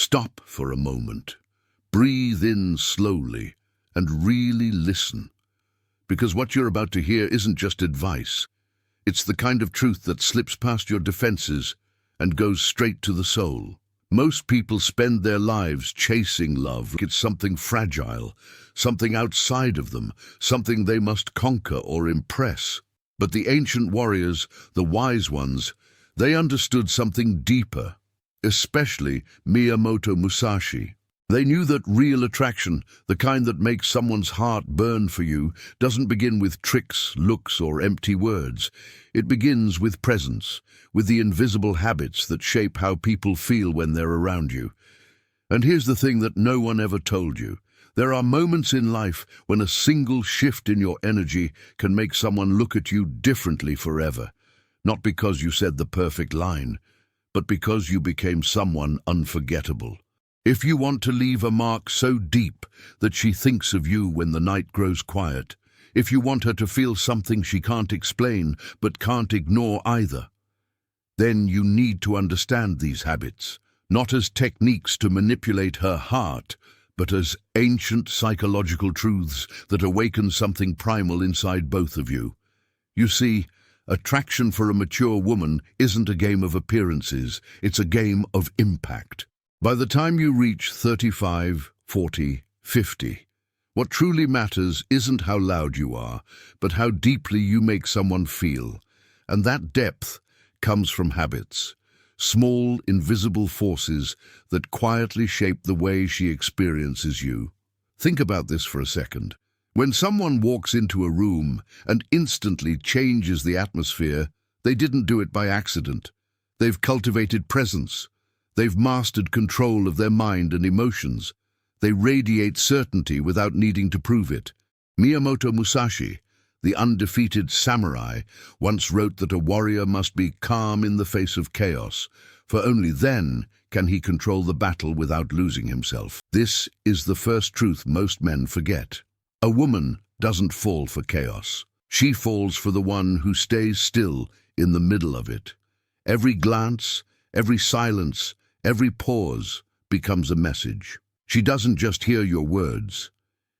Stop for a moment. Breathe in slowly and really listen. Because what you're about to hear isn't just advice. It's the kind of truth that slips past your defenses and goes straight to the soul. Most people spend their lives chasing love like it's something fragile, something outside of them, something they must conquer or impress. But the ancient warriors, the wise ones, they understood something deeper, especially Miyamoto Musashi. They knew that real attraction, the kind that makes someone's heart burn for you, doesn't begin with tricks, looks, or empty words. It begins with presence, with the invisible habits that shape how people feel when they're around you. And here's the thing that no one ever told you. There are moments in life when a single shift in your energy can make someone look at you differently forever. Not because you said the perfect line, but because you became someone unforgettable. If you want to leave a mark so deep that she thinks of you when the night grows quiet, if you want her to feel something she can't explain but can't ignore either, then you need to understand these habits, not as techniques to manipulate her heart, but as ancient psychological truths that awaken something primal inside both of you. You see, attraction for a mature woman isn't a game of appearances, it's a game of impact. By the time you reach 35, 40, 50, what truly matters isn't how loud you are, but how deeply you make someone feel. And that depth comes from habits, small, invisible forces that quietly shape the way she experiences you. Think about this for a second. When someone walks into a room and instantly changes the atmosphere, they didn't do it by accident. They've cultivated presence. They've mastered control of their mind and emotions. They radiate certainty without needing to prove it. Miyamoto Musashi, the undefeated samurai, once wrote that a warrior must be calm in the face of chaos, for only then can he control the battle without losing himself. This is the first truth most men forget. A woman doesn't fall for chaos. She falls for the one who stays still in the middle of it. Every glance, every silence, every pause becomes a message. She doesn't just hear your words,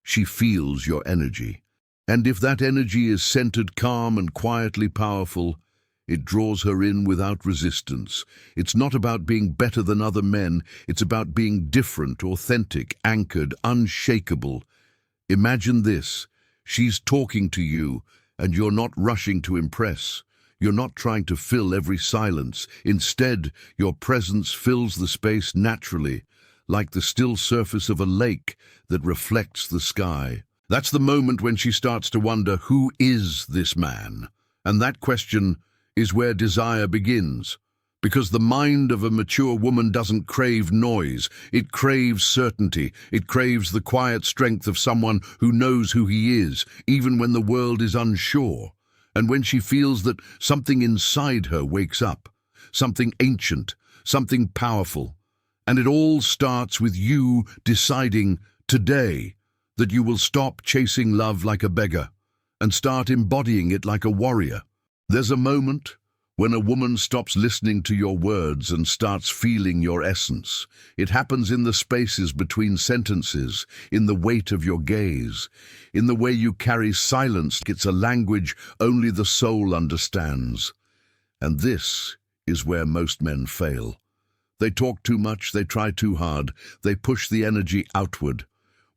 she feels your energy. And if that energy is centered, calm, and quietly powerful, it draws her in without resistance. It's not about being better than other men, it's about being different, authentic, anchored, unshakable. Imagine this, she's talking to you, and you're not rushing to impress. You're not trying to fill every silence. Instead, your presence fills the space naturally, like the still surface of a lake that reflects the sky. That's the moment when she starts to wonder, who is this man? And that question is where desire begins. Because the mind of a mature woman doesn't crave noise, it craves certainty. It craves the quiet strength of someone who knows who he is, even when the world is unsure. And when she feels that something inside her wakes up, something ancient, something powerful, and it all starts with you deciding today that you will stop chasing love like a beggar and start embodying it like a warrior. There's a moment when a woman stops listening to your words and starts feeling your essence. It happens in the spaces between sentences, in the weight of your gaze, in the way you carry silence. It's a language only the soul understands. And this is where most men fail. They talk too much, they try too hard, they push the energy outward,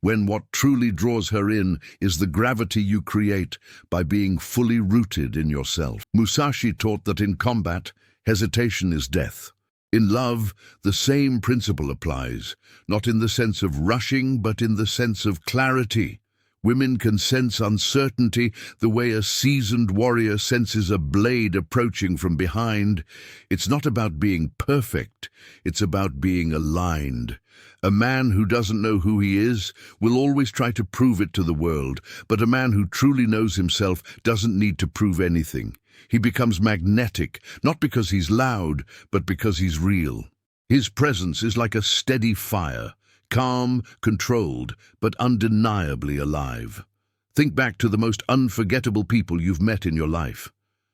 when what truly draws her in is the gravity you create by being fully rooted in yourself. Musashi taught that in combat, hesitation is death. In love, the same principle applies, not in the sense of rushing, but in the sense of clarity. Women can sense uncertainty the way a seasoned warrior senses a blade approaching from behind. It's not about being perfect, it's about being aligned. A man who doesn't know who he is will always try to prove it to the world, but a man who truly knows himself doesn't need to prove anything. He becomes magnetic, not because he's loud, but because he's real. His presence is like a steady fire, calm, controlled, but undeniably alive. Think back to the most unforgettable people you've met in your life.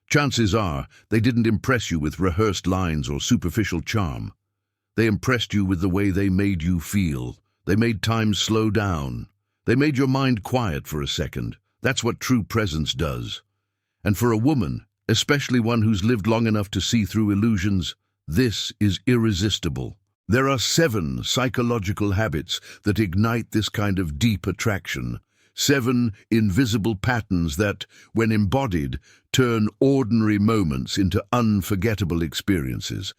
Chances are they didn't impress you with rehearsed lines or superficial charm. They impressed you with the way they made you feel. They made time slow down. They made your mind quiet for a second. That's what true presence does. And for a woman, especially one who's lived long enough to see through illusions, this is irresistible. There are 7 psychological habits that ignite this kind of deep attraction. 7 invisible patterns that, when embodied, turn ordinary moments into unforgettable experiences.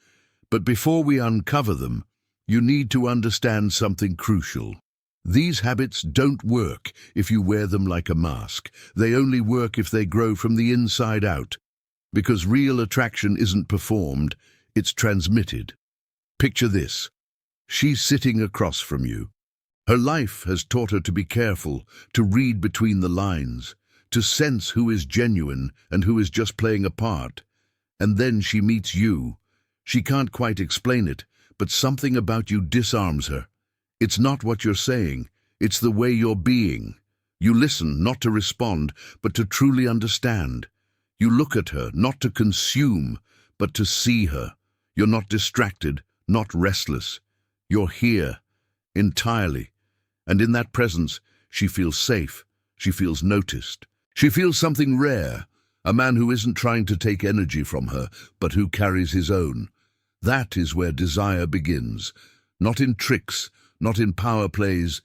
But before we uncover them, you need to understand something crucial. These habits don't work if you wear them like a mask. They only work if they grow from the inside out. Because real attraction isn't performed, it's transmitted. Picture this. She's sitting across from you. Her life has taught her to be careful, to read between the lines, to sense who is genuine and who is just playing a part. And then she meets you. She can't quite explain it, but something about you disarms her. It's not what you're saying, it's the way you're being. You listen, not to respond, but to truly understand. You look at her, not to consume, but to see her. You're not distracted, not restless. You're here, entirely. And in that presence, she feels safe. She feels noticed. She feels something rare, a man who isn't trying to take energy from her, but who carries his own. That is where desire begins, not in tricks, not in power plays,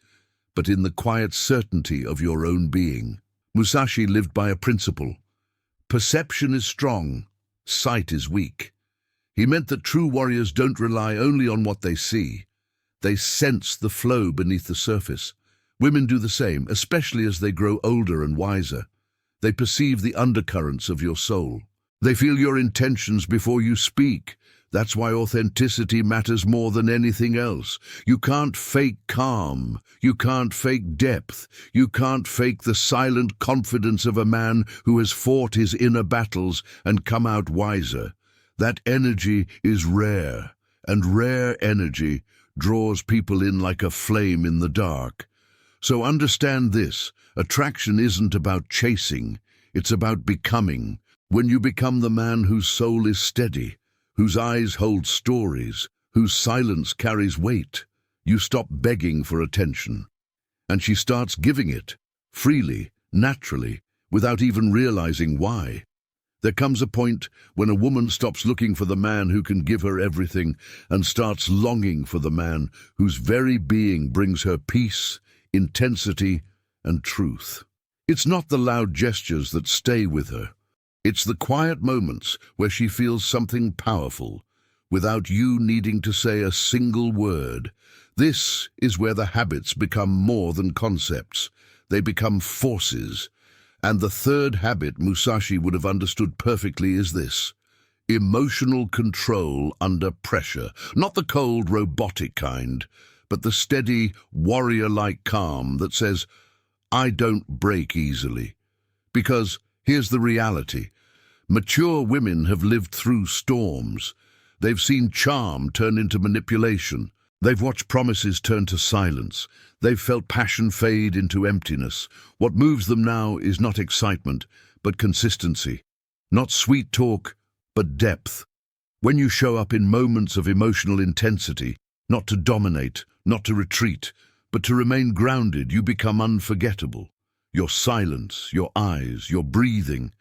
but in the quiet certainty of your own being. Musashi lived by a principle. Perception is strong, sight is weak. He meant that true warriors don't rely only on what they see. They sense the flow beneath the surface. Women do the same, especially as they grow older and wiser. They perceive the undercurrents of your soul. They feel your intentions before you speak. That's why authenticity matters more than anything else. You can't fake calm. You can't fake depth. You can't fake the silent confidence of a man who has fought his inner battles and come out wiser. That energy is rare, and rare energy draws people in like a flame in the dark. So understand this, attraction isn't about chasing, it's about becoming. When you become the man whose soul is steady, whose eyes hold stories, whose silence carries weight, you stop begging for attention. And she starts giving it, freely, naturally, without even realizing why. There comes a point when a woman stops looking for the man who can give her everything and starts longing for the man whose very being brings her peace, intensity, and truth. It's not the loud gestures that stay with her. It's the quiet moments where she feels something powerful, without you needing to say a single word. This is where the habits become more than concepts. They become forces. And the third habit Musashi would have understood perfectly is this: emotional control under pressure. Not the cold, robotic kind, but the steady, warrior-like calm that says, I don't break easily. Because here's the reality. Mature women have lived through storms. They've seen charm turn into manipulation. They've watched promises turn to silence. They've felt passion fade into emptiness. What moves them now is not excitement, but consistency. Not sweet talk, but depth. When you show up in moments of emotional intensity, not to dominate, not to retreat, but to remain grounded, you become unforgettable. Your silence, your eyes, your breathing,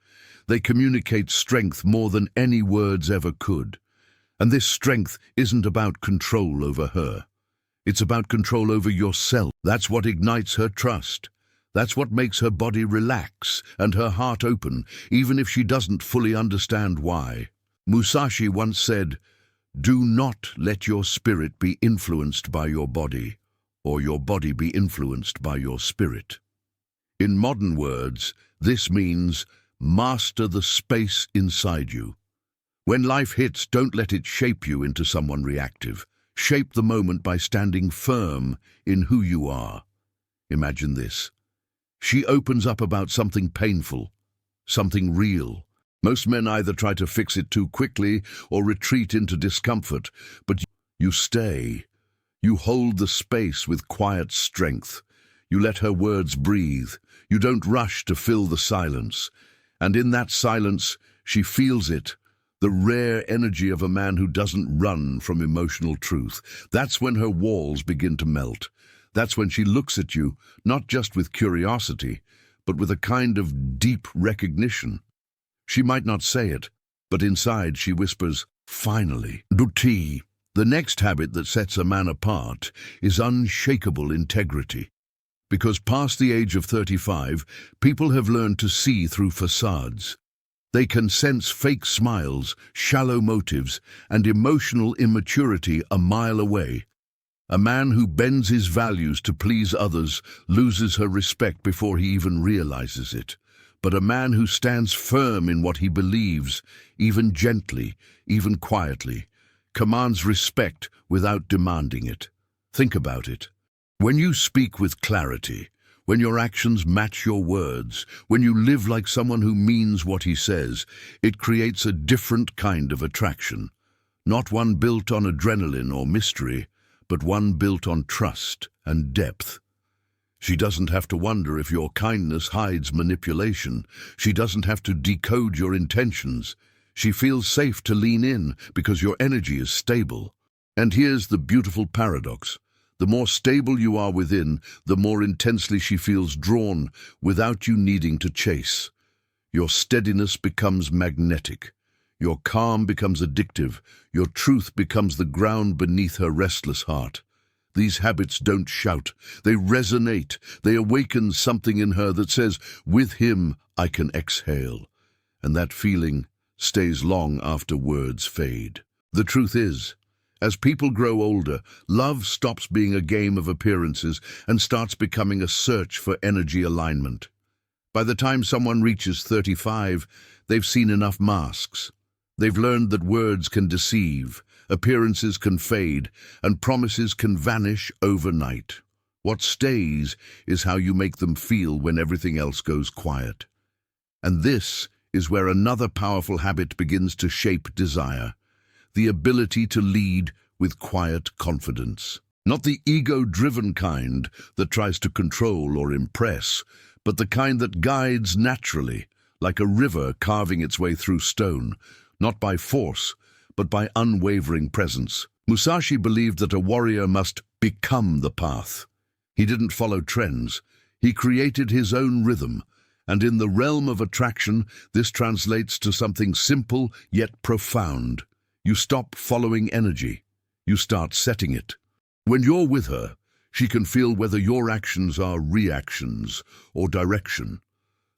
they communicate strength more than any words ever could. And this strength isn't about control over her. It's about control over yourself. That's what ignites her trust. That's what makes her body relax and her heart open, even if she doesn't fully understand why. Musashi once said, "Do not let your spirit be influenced by your body, or your body be influenced by your spirit." In modern words, this means master the space inside you. When life hits, don't let it shape you into someone reactive. Shape the moment by standing firm in who you are. Imagine this. She opens up about something painful, something real. Most men either try to fix it too quickly or retreat into discomfort, but you stay. You hold the space with quiet strength. You let her words breathe. You don't rush to fill the silence. And in that silence, she feels it. The rare energy of a man who doesn't run from emotional truth. That's when her walls begin to melt. That's when she looks at you, not just with curiosity, but with a kind of deep recognition. She might not say it, but inside she whispers, "Finally." Duty. The next habit that sets a man apart is unshakable integrity. Because past the age of 35, people have learned to see through facades. They can sense fake smiles, shallow motives, and emotional immaturity a mile away. A man who bends his values to please others loses her respect before he even realizes it. But a man who stands firm in what he believes, even gently, even quietly, commands respect without demanding it. Think about it. When you speak with clarity, when your actions match your words, when you live like someone who means what he says, it creates a different kind of attraction. Not one built on adrenaline or mystery, but one built on trust and depth. She doesn't have to wonder if your kindness hides manipulation. She doesn't have to decode your intentions. She feels safe to lean in because your energy is stable. And here's the beautiful paradox. The more stable you are within, the more intensely she feels drawn without you needing to chase. Your steadiness becomes magnetic. Your calm becomes addictive. Your truth becomes the ground beneath her restless heart. These habits don't shout. They resonate. They awaken something in her that says, "With him I can exhale." And that feeling stays long after words fade. The truth is, as people grow older, love stops being a game of appearances and starts becoming a search for energy alignment. By the time someone reaches 35, they've seen enough masks. They've learned that words can deceive, appearances can fade, and promises can vanish overnight. What stays is how you make them feel when everything else goes quiet. And this is where another powerful habit begins to shape desire. The ability to lead with quiet confidence. Not the ego-driven kind that tries to control or impress, but the kind that guides naturally, like a river carving its way through stone, not by force, but by unwavering presence. Musashi believed that a warrior must become the path. He didn't follow trends. He created his own rhythm, and in the realm of attraction, this translates to something simple yet profound. You stop following energy. You start setting it. When you're with her, she can feel whether your actions are reactions or direction.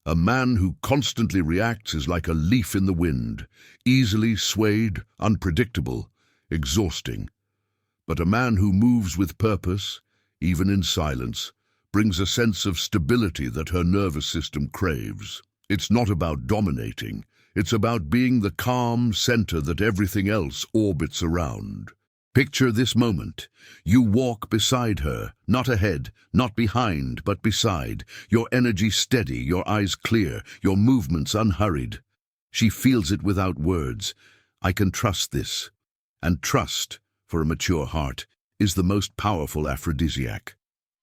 A man who constantly reacts is like a leaf in the wind, easily swayed, unpredictable, exhausting. But a man who moves with purpose, even in silence, brings a sense of stability that her nervous system craves. It's not about dominating. It's about being the calm center that everything else orbits around. Picture this moment. You walk beside her, not ahead, not behind, but beside. Your energy steady, your eyes clear, your movements unhurried. She feels it without words. I can trust this. And trust, for a mature heart, is the most powerful aphrodisiac.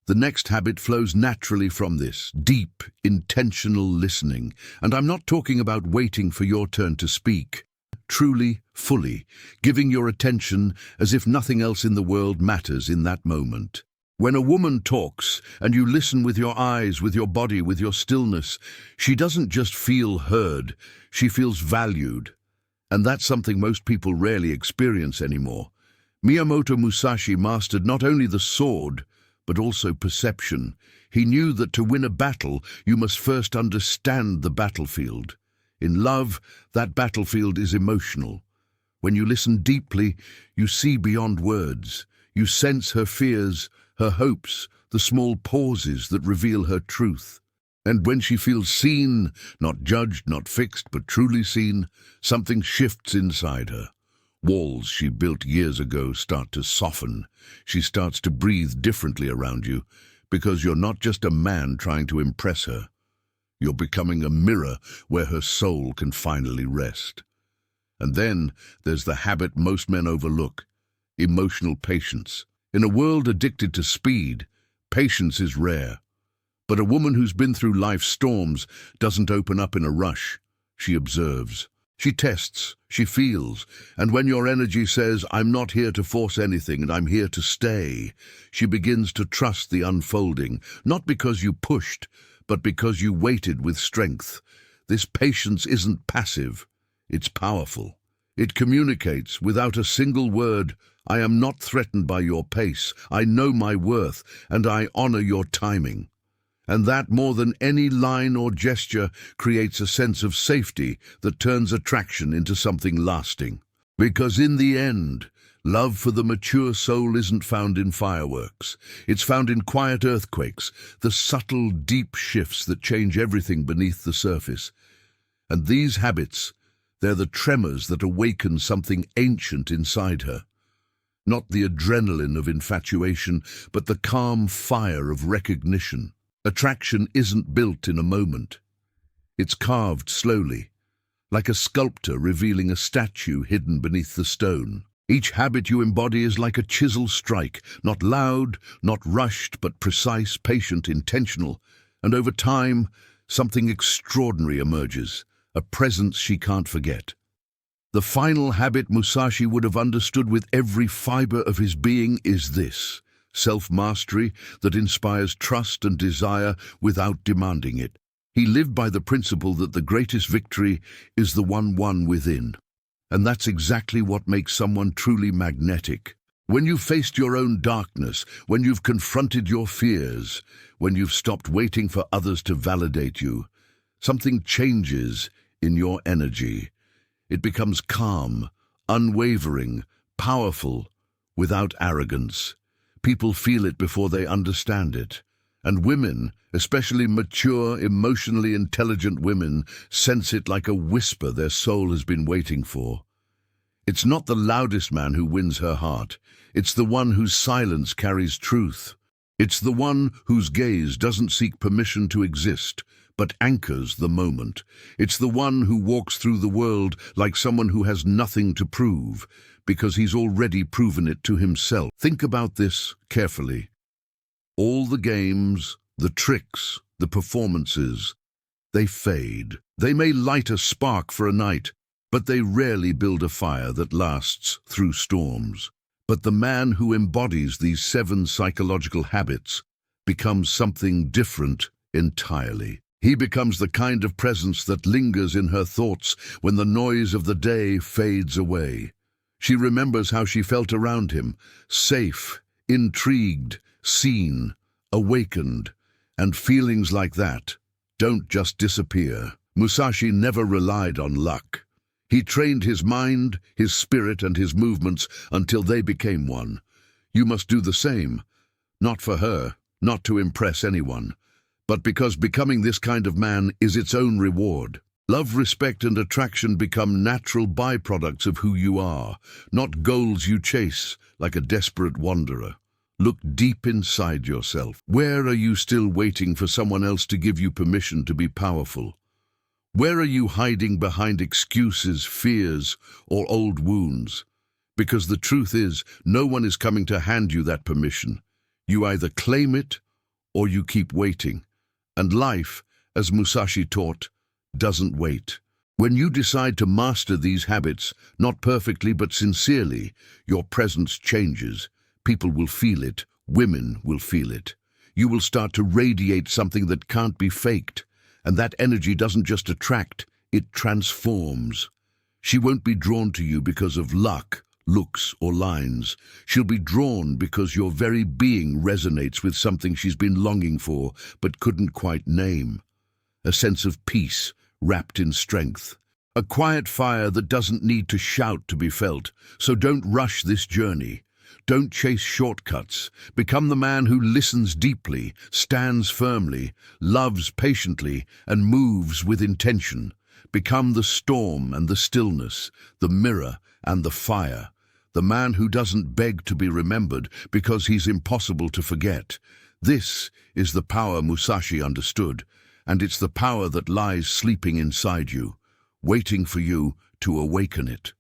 The next habit flows naturally from this, deep, intentional listening. And I'm not talking about waiting for your turn to speak. Truly, fully, giving your attention as if nothing else in the world matters in that moment. When a woman talks, and you listen with your eyes, with your body, with your stillness, she doesn't just feel heard, she feels valued. And that's something most people rarely experience anymore. Miyamoto Musashi mastered not only the sword, but also perception. He knew that to win a battle, you must first understand the battlefield. In love, that battlefield is emotional. When you listen deeply, you see beyond words. You sense her fears, her hopes, the small pauses that reveal her truth. And when she feels seen, not judged, not fixed, but truly seen, something shifts inside her. Walls she built years ago start to soften. She starts to breathe differently around you, because you're not just a man trying to impress her. You're becoming a mirror where her soul can finally rest. And then there's the habit most men overlook, emotional patience. In a world addicted to speed, patience is rare. But a woman who's been through life's storms doesn't open up in a rush. She observes. She tests, she feels, and when your energy says, "I'm not here to force anything and I'm here to stay," she begins to trust the unfolding, not because you pushed, but because you waited with strength. This patience isn't passive, it's powerful. It communicates without a single word, "I am not threatened by your pace, I know my worth, and I honor your timing." And that, more than any line or gesture, creates a sense of safety that turns attraction into something lasting. Because in the end, love for the mature soul isn't found in fireworks. It's found in quiet earthquakes, the subtle, deep shifts that change everything beneath the surface. And these habits, they're the tremors that awaken something ancient inside her. Not the adrenaline of infatuation, but the calm fire of recognition. Attraction isn't built in a moment. It's carved slowly, like a sculptor revealing a statue hidden beneath the stone. Each habit you embody is like a chisel strike, not loud, not rushed, but precise, patient, intentional. And over time, something extraordinary emerges, a presence she can't forget. The final habit Musashi would have understood with every fiber of his being is this: self-mastery that inspires trust and desire without demanding it. He lived by the principle that the greatest victory is the one won within. And that's exactly what makes someone truly magnetic. When you've faced your own darkness, when you've confronted your fears, when you've stopped waiting for others to validate you, something changes in your energy. It becomes calm, unwavering, powerful, without arrogance. People feel it before they understand it. And women, especially mature, emotionally intelligent women, sense it like a whisper their soul has been waiting for. It's not the loudest man who wins her heart. It's the one whose silence carries truth. It's the one whose gaze doesn't seek permission to exist, but anchors the moment. It's the one who walks through the world like someone who has nothing to prove, because he's already proven it to himself. Think about this carefully. All the games, the tricks, the performances, they fade. They may light a spark for a night, but they rarely build a fire that lasts through storms. But the man who embodies these 7 psychological habits becomes something different entirely. He becomes the kind of presence that lingers in her thoughts when the noise of the day fades away. She remembers how she felt around him, safe, intrigued, seen, awakened, and feelings like that don't just disappear. Musashi never relied on luck. He trained his mind, his spirit, and his movements until they became one. You must do the same, not for her, not to impress anyone, but because becoming this kind of man is its own reward. Love, respect, and attraction become natural byproducts of who you are, not goals you chase like a desperate wanderer. Look deep inside yourself. Where are you still waiting for someone else to give you permission to be powerful? Where are you hiding behind excuses, fears, or old wounds? Because the truth is, no one is coming to hand you that permission. You either claim it or you keep waiting. And life, as Musashi taught, doesn't wait. When you decide to master these habits, not perfectly but sincerely, your presence changes. People will feel it. Women will feel it. You will start to radiate something that can't be faked. And that energy doesn't just attract, it transforms. She won't be drawn to you because of luck, looks, or lines. She'll be drawn because your very being resonates with something she's been longing for but couldn't quite name. A sense of peace wrapped in strength. A quiet fire that doesn't need to shout to be felt. So don't rush this journey. Don't chase shortcuts. Become the man who listens deeply, stands firmly, loves patiently, and moves with intention. Become the storm and the stillness, the mirror and the fire. The man who doesn't beg to be remembered because he's impossible to forget. This is the power Musashi understood, and it's the power that lies sleeping inside you, waiting for you to awaken it.